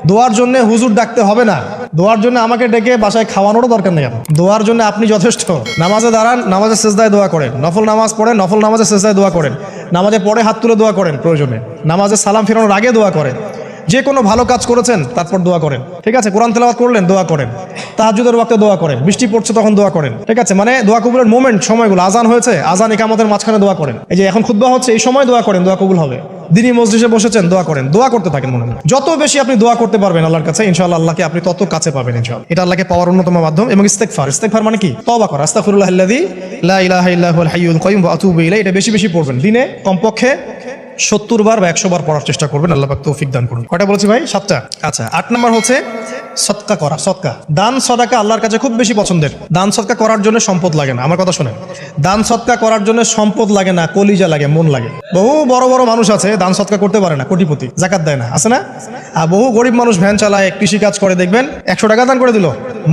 দোয়ার জন্য হুজুর ডাকতে হবে না, দোয়ার জন্য আমাকে ডেকে বাসায় খাওয়ানোরও দরকার নেই। দোয়ার জন্য আপনি যথেষ্ট। নামাজে দাঁড়ান, নামাজের সেজদায় দোয়া করেন, নফল নামাজ পড়েন, নফল নামাজের সেজদায় দোয়া করেন, নামাজে পড়ে হাত তুলে দোয়া করেন, প্রয়োজনে নামাজে সালাম ফেরানোর আগে দোয়া করেন, যে কোনো ভালো কাজ করেছেন তারপর দোয়া করেন, ঠিক আছে? কোরআন তেলাওয়াত করলেন, দোয়া করেন, তাহাজ্জুদের ওয়াক্তে দোয়া করেন, বৃষ্টি পড়ছে তখন দোয়া করেন, ঠিক আছে? মানে দোয়া কবুলের মোমেন্ট, সময়গুলো, আজান হয়েছে, আজান ইকামতের মাঝখানে দোয়া করেন, এই যে এখন খুতবা হচ্ছে এই সময় দোয়া করেন, দোয়া কবুল হবে। দিনী মসজিদে বসেছেন, দোয়া করেন, দোয়া করতে থাকেন মনে হয়। যত বেশি আপনি দোয়া করতে পারবেন আল্লাহর কাছে, ইনশাআল্লাহ আল্লাহকে আপনি তত কাছে পাবেন ইনশাআল্লাহ। এটা আল্লাহকে পাওয়ার অন্যতম মাধ্যম। এবং ইস্তেগফার, ইস্তেগফার মানে কি? তওবা করা। আস্তাগফিরুল্লাহাল্লাযী লা ইলাহা ইল্লা হুয়াল হাইয়ুল কাইয়্যুম ওয়া আতুবু ইলাইহি। এটা বেশি বেশি পড়বেন, দিনে কমপক্ষে 70 বার বা 100 বার পড়ার চেষ্টা করবেন। আল্লাহ পাক তৌফিক দান করুন। কয়টা বলেছি ভাই? 7টা। আচ্ছা, 8 নম্বর হচ্ছে সদকা করা। সদকা, দান সদকা আল্লাহর কাছে খুব বেশি পছন্দের। দান সদকা করার জন্য সম্পদ লাগে না, আমার কথা শুনেন। দান সদকা করার জন্য সম্পদ লাগে না, কলিজা লাগে, মন লাগে। বহু বড় বড় মানুষ আছে দান সদকা করতে পারে না, কোটিপতি, জাকাত দেয় না, আছে না? আর বহু গরিব মানুষ ভ্যান চালায়, কৃষি কাজ করে, দেখবেন 100 টাকা দান করে দিল।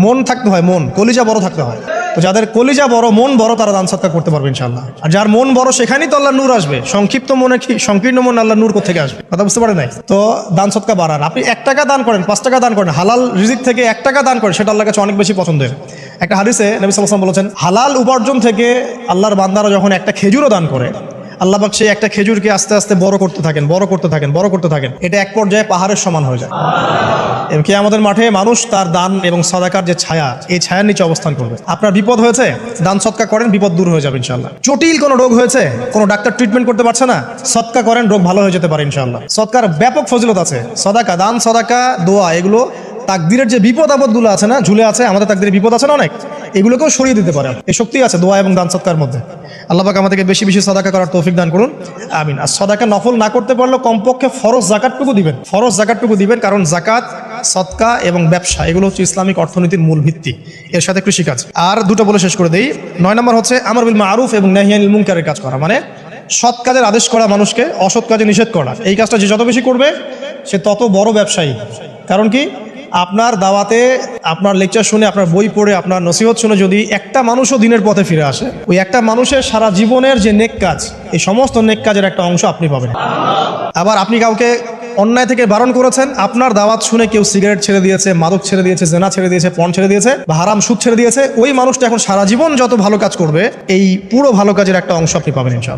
মন থাকতে হয়, মন, কলিজা বড় থাকতে হয়। তো যাদের কলিজা বড়, মন বড়, তারা দান সদকা করতে পারবে ইনশাআল্লাহ। আর যার মন বড়, সেখানেই তো আল্লাহর নূর আসবে। সংক্ষিপ্ত মনে কি, সংকীর্ণ মন আল্লাহর নূর কোথা থেকে আসবে? কথা বুঝতে পারেন নাই? তো দান সদকা বাড়ান। আপনি 1 টাকা দান করেন, 5 টাকা দান করেন, হালাল রিজিক থেকে 1 টাকা দান করেন, সেটা আল্লাহর কাছে অনেক বেশি পছন্দের। একটা হাদিসে নবী সাল্লাল্লাহু আলাইহি ওয়াসাল্লাম বলেছেন, হালাল উপার্জন থেকে আল্লাহর বান্দারা যখন একটা খেজুরও দান করে, আল্লাহ পাক সেই একটা খেজুরকে আস্তে আস্তে বড় করতে থাকেন, বড় করতে থাকেন, বড় করতে থাকেন। এটা এক পর্যায়ে পাহাড়ের সমান হয়ে যায়। এবং কিয়ামতের মাঠে মানুষ তার দান এবং সাদাকার যে ছায়া, এই ছায়ার নিচে অবস্থান করবে। আপনার বিপদ হয়েছে, দান সদকা করেন, বিপদ দূর হয়ে যাবে ইনশাআল্লাহ। জটিল কোনো রোগ হয়েছে, কোনো ডাক্তার ট্রিটমেন্ট করতে পারছে না, সদকা করেন, রোগ ভালো হয়ে যেতে পারে ইনশাআল্লাহ। সদকার ব্যাপক ফজিলত আছে। সাদাকা, দান সাদাকা, দোয়া, এগুলো তাকদিরের যে বিপদ আপদগুলো আছে না, ঝুলে আছে, আমাদের তাকদিরের বিপদ আছে না অনেক, এগুলোকেও সরিয়ে দিতে পারে। এই শক্তি আছে দোয়া এবং দান সদকার মধ্যে। আল্লাহ পাক আমাদেরকে বেশি বেশি সাদাকা করার তৌফিক দান করুন, আমিন। আর সাদাকা নফল না করতে পারলেও কমপক্ষে ফরজ জাকাতটুকু দিবেন, ফরজ জাকাতটুকু দিবেন। কারণ জাকাত, সদকা এবং ব্যবসা, এগুলো হচ্ছে ইসলামিক অর্থনীতির মূল ভিত্তি। এর সাথে কৃষিকাজ। আর দুটো বলে শেষ করে দেই। 9 নম্বর হচ্ছে আমর বিল মারুফ এবং নাহি আনিল মুনকারের কাজ করা, মানে সৎ কাজের আদেশ করা, মানুষকে অসৎ কাজে নিষেধ করা। এই কাজটা যে যত বেশি করবে, সে তত বড় ব্যবসায়ী। কারণ কি, আপনার দাওয়াতে, আপনার লেকচার শুনে, আপনার বই পড়ে, আপনার নসিহত শুনে যদি একটা মানুষও দিনের পথে ফিরে আসে, ওই একটা মানুষের সারা জীবনের যে নেক কাজ, এই সমস্ত নেক কাজের একটা অংশ আপনি পাবেন। আবার আপনি কাউকে অন্যায় থেকে বারণ করেছেন, আপনার দাওয়াত শুনে কেউ সিগারেট ছেড়ে দিয়েছে, মাদক ছেড়ে দিয়েছে, জেনা ছেড়ে দিয়েছে, পণ ছেড়ে দিয়েছে, বা হারাম সুদ ছেড়ে দিয়েছে, ওই মানুষটা এখন সারা জীবন যত ভালো কাজ করবে, এই পুরো ভালো কাজের একটা অংশ আপনি পাবেন ইনশাআল্লাহ।